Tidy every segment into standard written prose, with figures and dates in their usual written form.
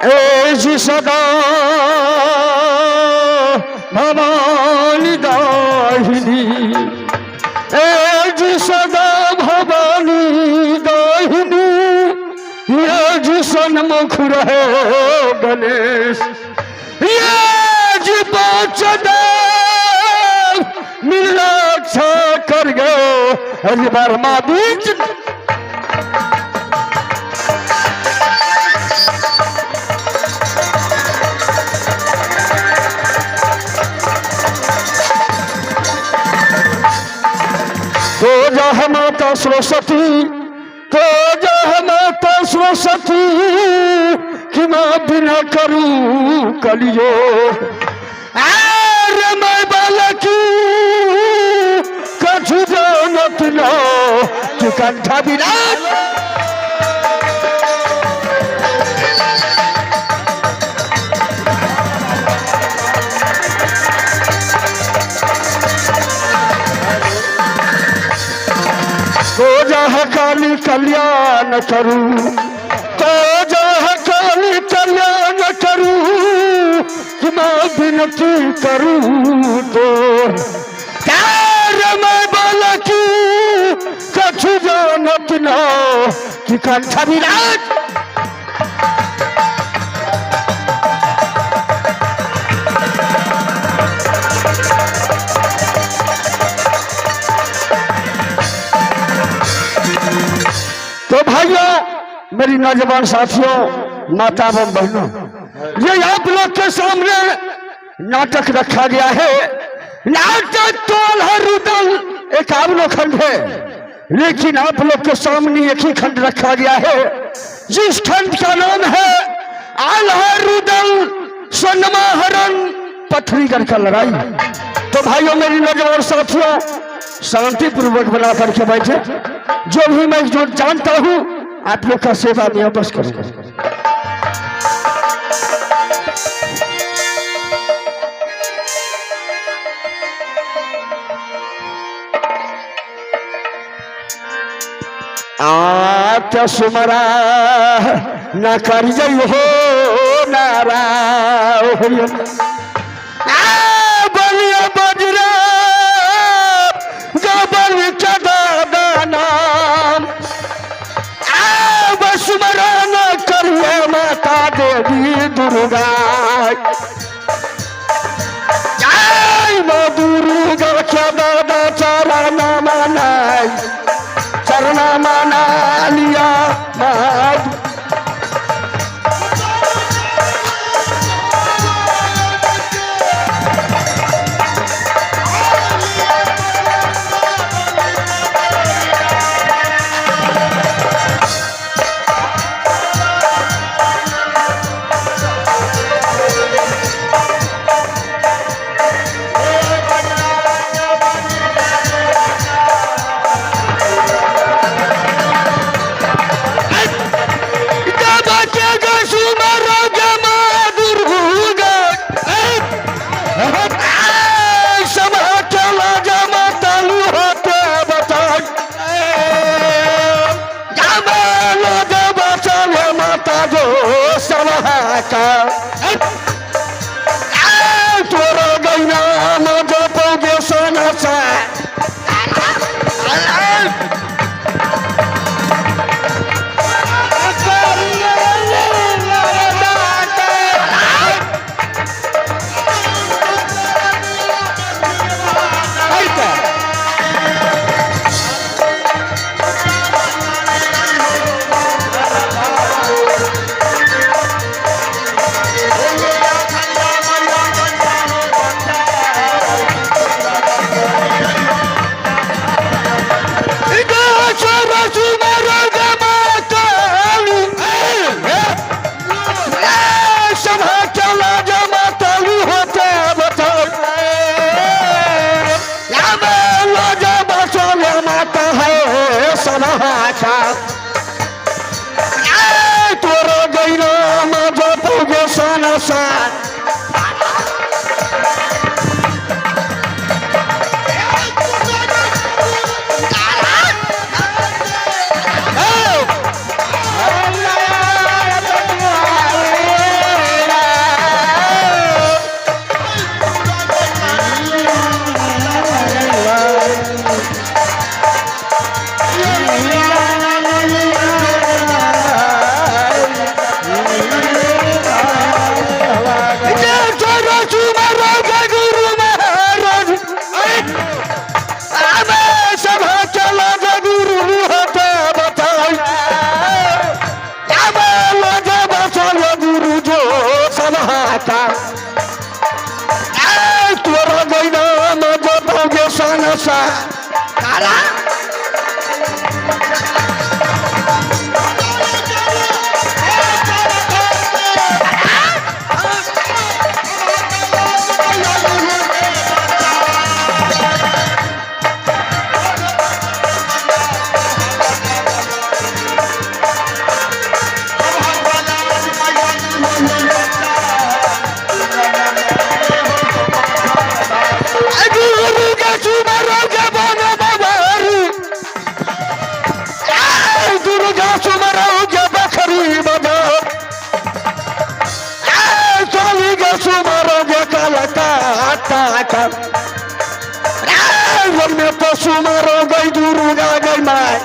एजी सदा भवानी दाहिनी एजी सदा भवानी दाहिनी ये सन्मुख रहे गणेश ये जी मिला कर गए हर बार माँ बीच तो जह माता सरस्वती तो जह माता सरस्वती कि मैं बिना करूं कलियो अरे मैं बालकी कछु जानत न कि कंठा बिना तो जह काली कल्याण करूं तो जह काली कल्याण करूं कि मैं विनती करूं तो प्यार मैं बालकी कछु जानत न कि कंठ विराट तो भाइयों मेरी नौजवान साथियों माता एवं बहनों ये आप लोग के सामने नाटक रखा गया है। नाटक तो रुदल 51 खंड है लेकिन आप लोग के सामने एक ही खंड रखा गया है जिस खंड का नाम है रुदल सोनमाहरण पथरीगढ़ का लड़ाई। तो भाइयों मेरी नौजवान साथियों शांति पूर्वक बना करके बैठे जो भी मैं जो जानता हूं आप लोग का सेवा में बस करूंगा। आत्या सुमरा न करिए हो नारा बलिया बजरा गबल चदा नाम स्मरण करिए माता देवी दुर्गा जय मां दुर्गा चदा चरण मनाई चरण मना लिया कर में तो सुमर हो गई दुर्गा गई माय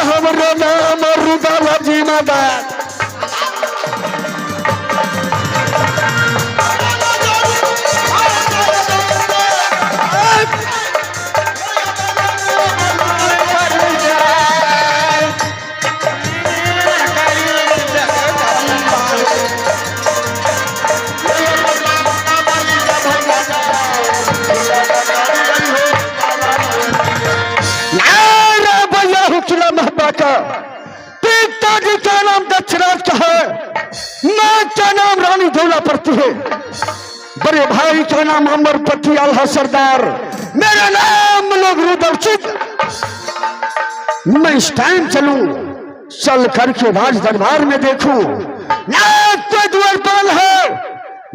हमरो नाम रुदल जिम्मेदार पिताजी का नाम दक्षराज का है, माँ का नाम रानी धौलापति है, बड़े भाई का नाम अमरपति आल्हा सरदार, मेरा नाम लोग रुदल सिंह। मैं इस टाइम चलूं चल करके राज दरबार में देखूं ना तो द्वारपाल है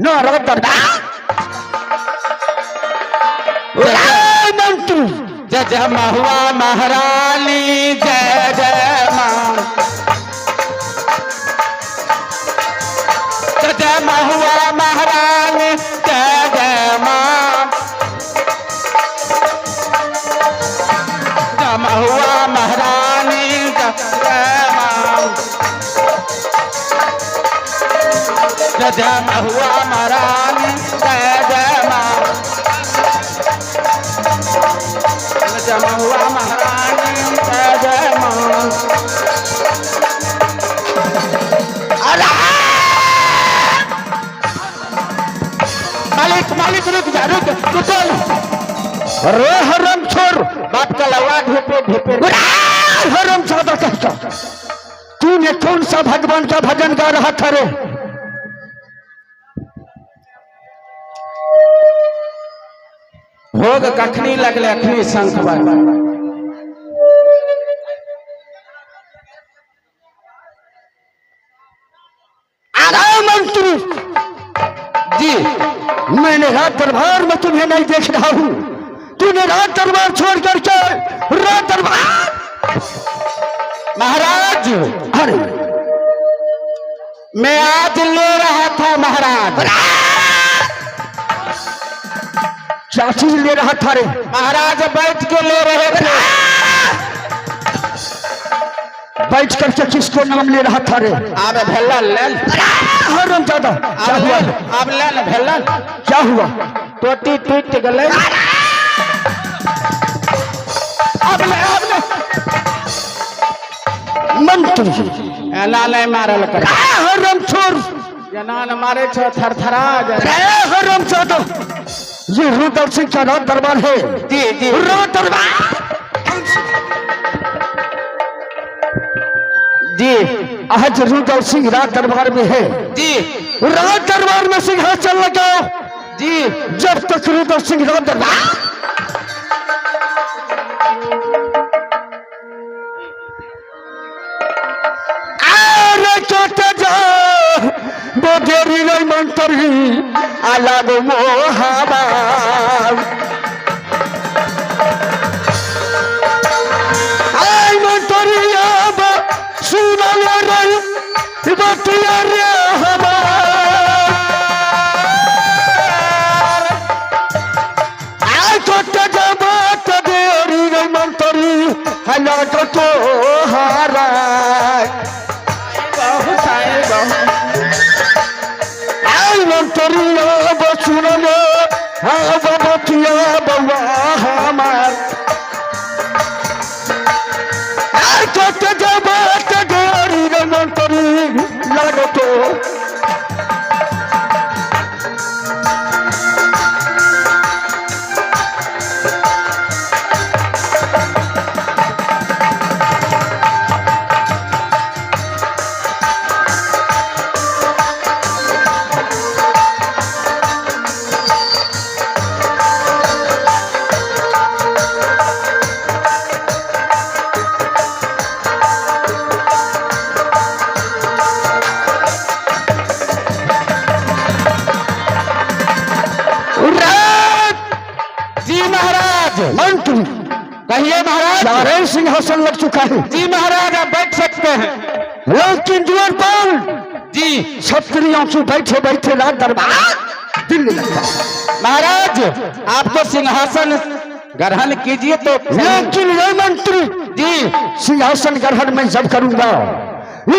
ना राज दरबार मंत्री। जय जय महुआ महारानी जय जय मां, जय जय महुआ महारानी जय जय मां, जय महुआ महारानी जय जय मां, जय जय महुआ महारानी जय जय मां, जमा हुआ महारानी जय जय मां। मालिक मालिक रुक जा रुक चल। अरे हरम छोर बाप का लवा ढेपे ढेपे हरम ज्यादा कहता तूने कौन सा भगवान का भजन गा रहा था रे? भोग कखनी लगले अखनी शंख बाज मंत्री जी, मैंने रात दरबार में तुम्हें नहीं देख रहा हूं, तूने रात दरबार छोड़ करके रात दरबार महाराज। अरे मैं आज ले रहा था महाराज। क्या चीज ले रहा था रे? महाराज बैठ के ले रहे थे। बैठ करके किसको नाम ले रहा था रे? आप भेलन ले हरम ज्यादा क्या हुआ? आप ले भेलन क्या हुआ? टोटी टूट गले। आप ले मंत्री एना नहीं मारल कर हरम छोर जना न मारे छो थरथरा जाए हरम ज्यादा। ये रुदल सिंह का रात दरबार है। जी जी रात दरबार जी आज रुदल सिंह रात दरबार में है जी। रात दरबार में सिंहासन लगाओ जी। जब तक रुदल सिंह रात दरबार चोटे जा बोधेरी नहीं मंत्री अलग मोहबा रे हमार आय तो जबात देरी रे मंतरी हला तो हारा बहुत आए बहुत आय मंतरी बचुन में हाँ बबतिया बउआ हमार आय तो जबात देरी रे मंतरी लागतो मंत्री कहिए महाराज। चारे सिंहासन लग चुका है जी महाराज आप बैठ सकते हैं। लेकिन द्वार पर जी क्षत्रियों से बैठे बैठे रात दरबार दिल लगता है। महाराज आप तो सिंहासन ग्रहण कीजिए तो। लेकिन ये मंत्री जी सिंहासन ग्रहण में जब करूंगा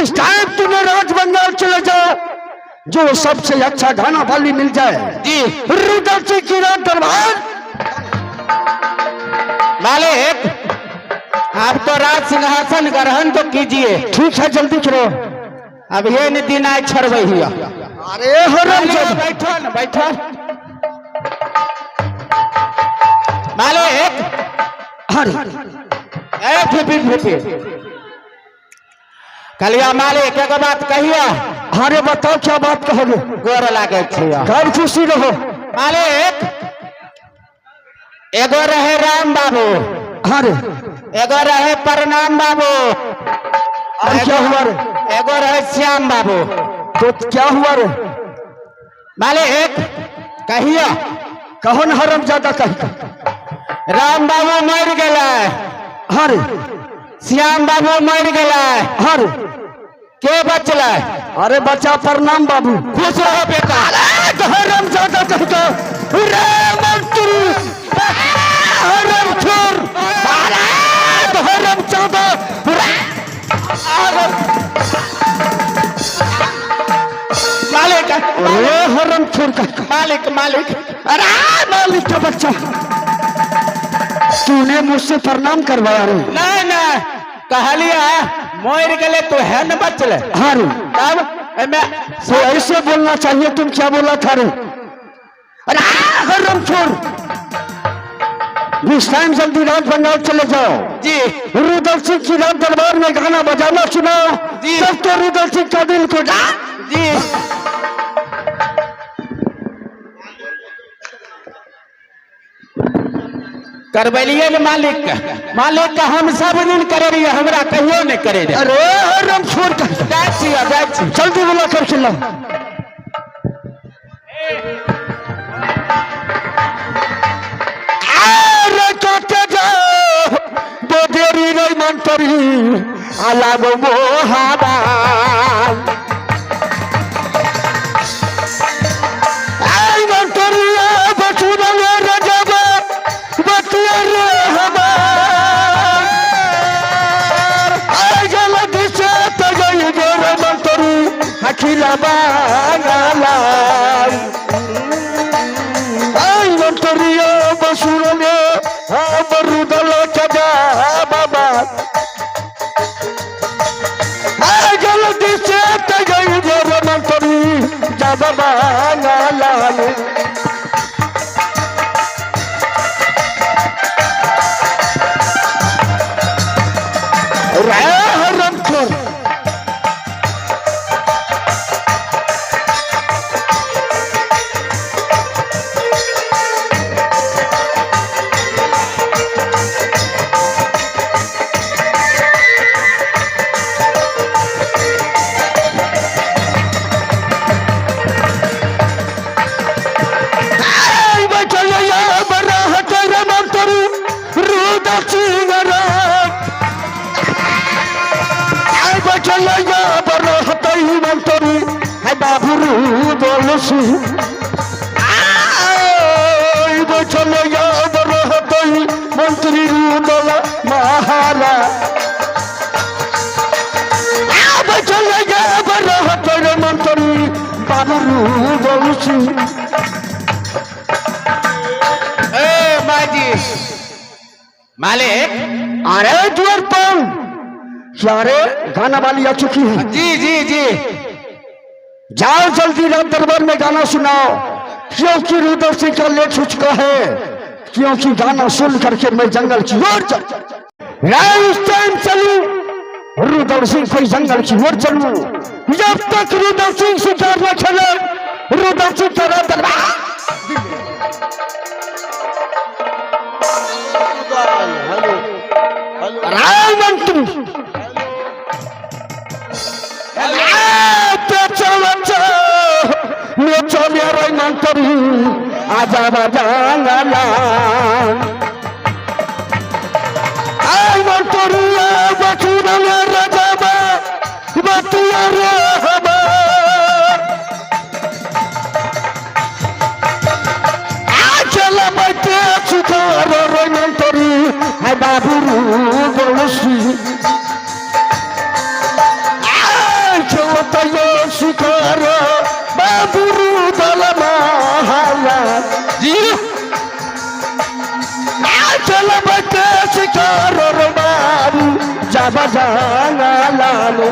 इस टाइम तुम्हें राज बंगाल चले जाओ जो सबसे अच्छा गाना वाली मिल जाए जी रुद्र सिंह की रात दरबार मालिक आप तो राज सिंहासन ग्रहण तो कीजिए। ठीक है जल्दी करो। अब ये नहीं दिन आए छड़बई हुआ। अरे हरम बैठो न बैठो मालिक। अरे फिर कलिया मालिक एक बात कहिए। अरे बताओ क्या बात कहोगे। गोर लागे घर खुशी रहो मालिक। एगो रहे राम बाबू अरे एगो रहे प्रणाम बाबू और क्या हुआ रे एगो रहे श्याम बाबू। तो क्या हुआ रे मालिक कहिए। कहो न हरम ज्यादा कही राम बाबू मर गए। अरे श्याम बाबू मर गए। अरे के बचल। अरे बच्चा प्रणाम बाबू खुश रहो बेटा। हरम ज्यादा कहता मंत्री हरम छोर हरम ज्यादा मालिक हरम छोर का मालिक मालिक अरे मालिक का बच्चा तूने मुझसे प्रणाम करवाया रे। नहीं नहीं कहलिया मर गए तो है न बचल। अरे तब मैं तो ऐसे बोलना चाहिए। तुम क्या बोला था रे। अरे हरम छोर इस टाइम जल्दी रात बंगाल चले जाओ जी रुद्र सिंह की रात दरबार में गाना बजाना सुनाओ जी। तब तो रुद्र सिंह का दिल को जी करबलिए न मालिक मालिक का हम सब दिन करे रहिए हमरा कहियो नहीं करे रहे। अरे हरम छोर का जल्दी बोला कर चिल्ला। अरे काटे जाओ बोदेरी रे मंतरी आलागो मोहाबा आई मंतरी बचुना रे रजबा बतिया रे हमार आई जल्दी से तजई रे मंतरी हखिला बांगाला आई मंतरिया बसुर में बरुदल कजा बाबा आई जल्दी से तजई रे मंतरी जा बाबा गाला हरम छोर दलसी चले याद रहते मंत्री रुदल महारा चले याद रहते मंत्री बाबू दलसी माजी मालिक अरे द्वार पर क्या रे गाना वाली आ चुकी है। जी जी जी जाओ जल्दी रात दरबार में गाना सुनाओ क्योंकि रुद्र सिंह का लेट हो चुका है क्योंकि गाना सुन करके मैं जंगल की ओर उस टाइम चलू रुद्र सिंह कोई जंगल की ओर चलू जब तक रुद्र सिंह शिकार न खेले रुद्र सिंह का रात दरबार राय मंत्री चले राय मंत्री आजा जंगला आय मंत्री बचून रजबा बतिया रहबा चल बैठे सुधार राय मंत्री है बाबू दलसी शिकार बाबू दल महारा जी चल बटे शिकार बाबू जब जाना लालो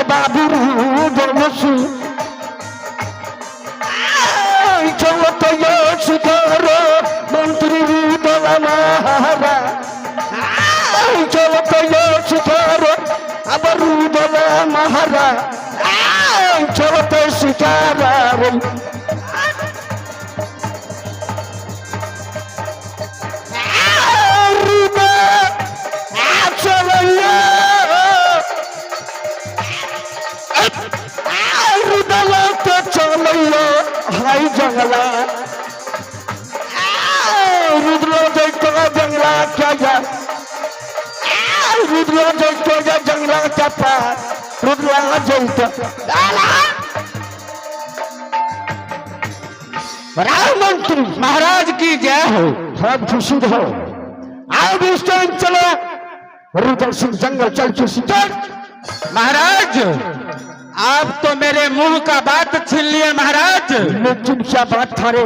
बाबू दलसी चलत शिकार मंत्री दल महारा चलत शिकार अब रुदल महारा चलत शिकार हाई जंगला रुद्र जंगला क्या जा रुद्र जंगला क्या पार रुद्र मंत्री महाराज की जय हो सब खुशी हो अब इस टाइम चलो रुद्र सिंह जंगल चल चुके महाराज आप तो मेरे मुंह का बात छीन लिए महाराज लेकिन क्या बात था रे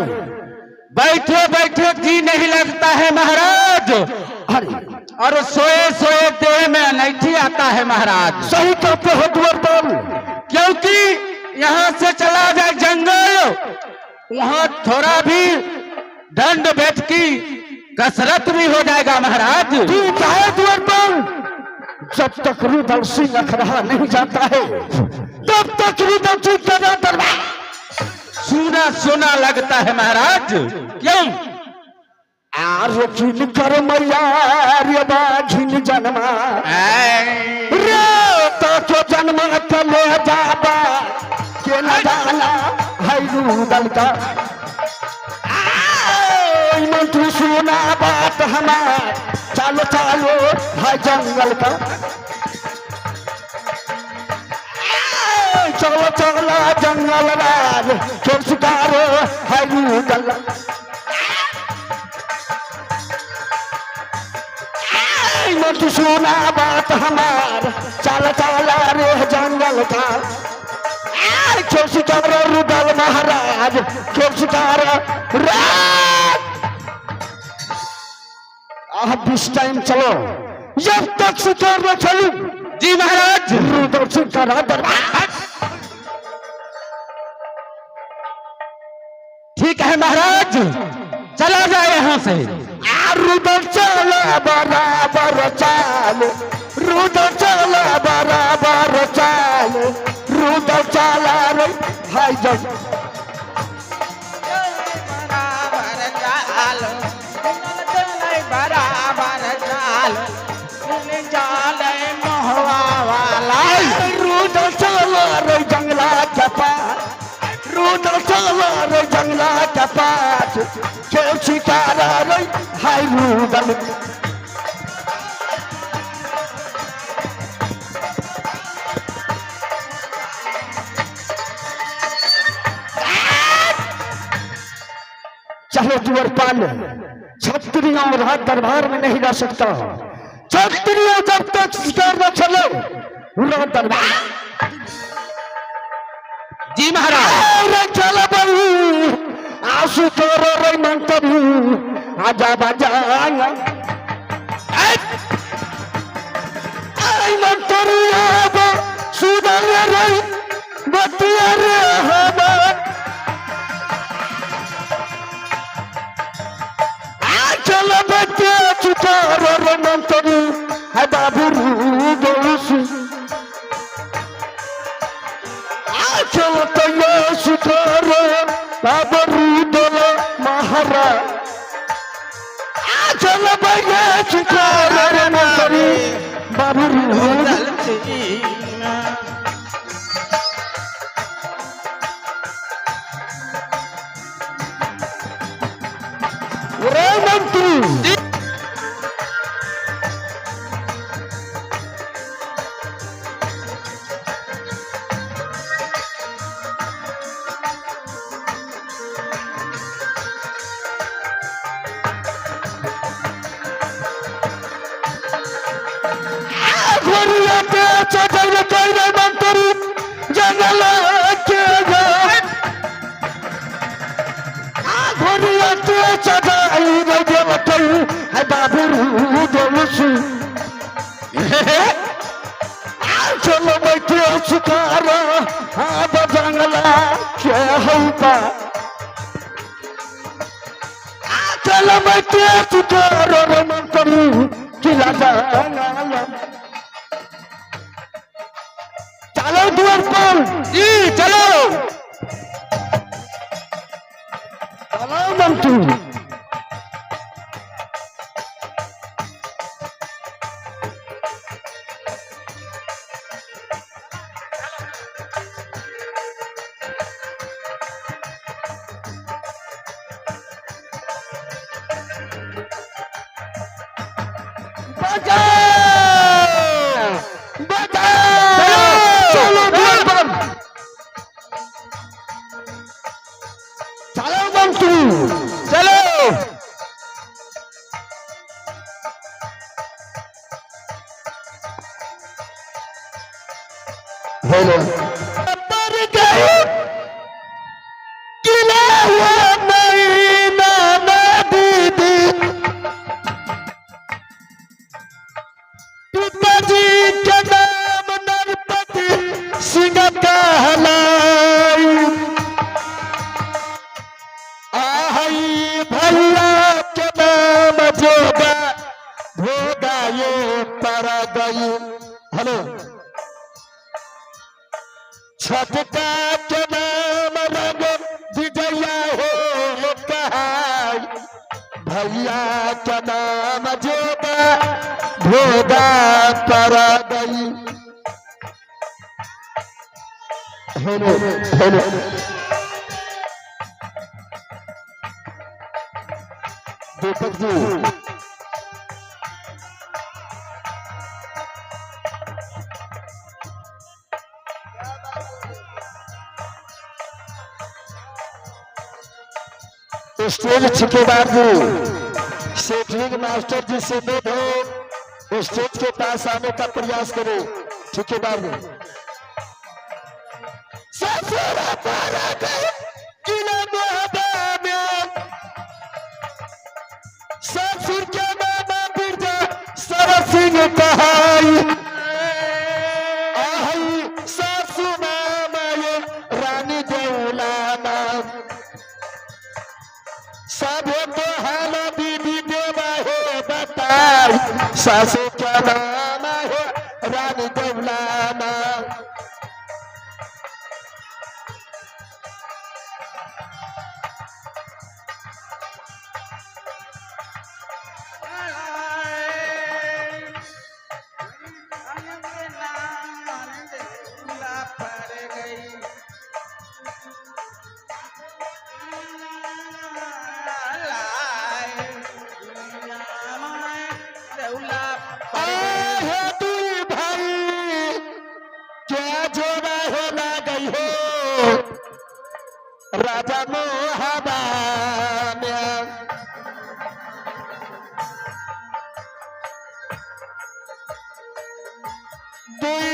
बैठे बैठे जी नहीं लगता है महाराज अरे और सोए सोए देह में अनैठी आता है महाराज सही कहते हो द्वार पर क्योंकि यहाँ से चला जाए जंगल वहाँ थोड़ा भी दंड बैठ की कसरत भी हो जाएगा महाराज ठीक है द्वार पर जब तक रुद्र सिंह अखड़ा नहीं जाता है तब तक रुद्र सिंह का दरबार सुना सुना लगता है महाराज क्यों आरोखिन कर मैया रे बाझिन जन्मा रे तो जन्मा चले जाबा के न जाना है रुदल का मंत्री सुना बात हमार चलो चलो है जंगल का चलो चलो जंगल राज चोर शिकार है रुदल मंत्री सुना बात हमार चल चल रे जंगल का चोर शिकार रुदल महाराज चोर शिकार अब इस टाइम चलो जब तक शिकार न चलू जी महाराज रुद्र सिंह का दरबार महाराज चला जाए यहाँ से। रुदल चला बराबर चाल, रुदल चला बराबर चाल, रुदल चला रे भाई जब बराबर चाल, बराबर चाल, चाल मोहवा वाला। रुदल चला रे जंगला के पास, रुदल चला रे जंगला के पास, के शिकारा रे हाय रुदल। चाहे दुवर पाल, क्षत्रियों और हाथ दरबार में नहीं रह सकता। क्षत्रियों जब तक शिकार न चले पूरा दरबार। जी महाराज। चल बहू आंसू तोरो रे मंतरी आजा बाजा आई मंतरी आब सुदर रे बतिया रे हवा चल बच्चे चुकारो रे मंतरी है बाबू दोषी चल तैया सुधारो बाबरू दल महारा चल भैया सुधारो रे मंतरी बाबरू रे मंत्री जंगल के चढ़ाई है बाबू दोषी चलो बैठे सुखारा अब जंगला के होता चलो बैठे सुखारा रमन करू किला जंगला चलो द्वार पर जी चलो। चलो मंत्री पर गए किला हुआ महीना दीदी पिताजी के नाम नरपति सिंह कहलाई आई भैया के नाम जोगा भोगा ये पर गई। हेलो छटका के नाम रंग विजया हो कहाई भैया के नाम जोगा भोगा पर गई। Hello hello Deepak ji stage ठेकेदार जी सेठिंग मास्टर जी से भेंट हो स्टेज के पास आने का प्रयास करो। ठेकेदार जी ससुरा पारा गए किला मोहब्बा में ससुर के नामा बिरजा सरस सिंह कहाई आई सासू नाम ये रानी देवला नाम सासू क्या नाम है रानी दौलाना। आहे दुई भाई क्या जोड़ा हो ना गई हो राजा मोहबा में। दुई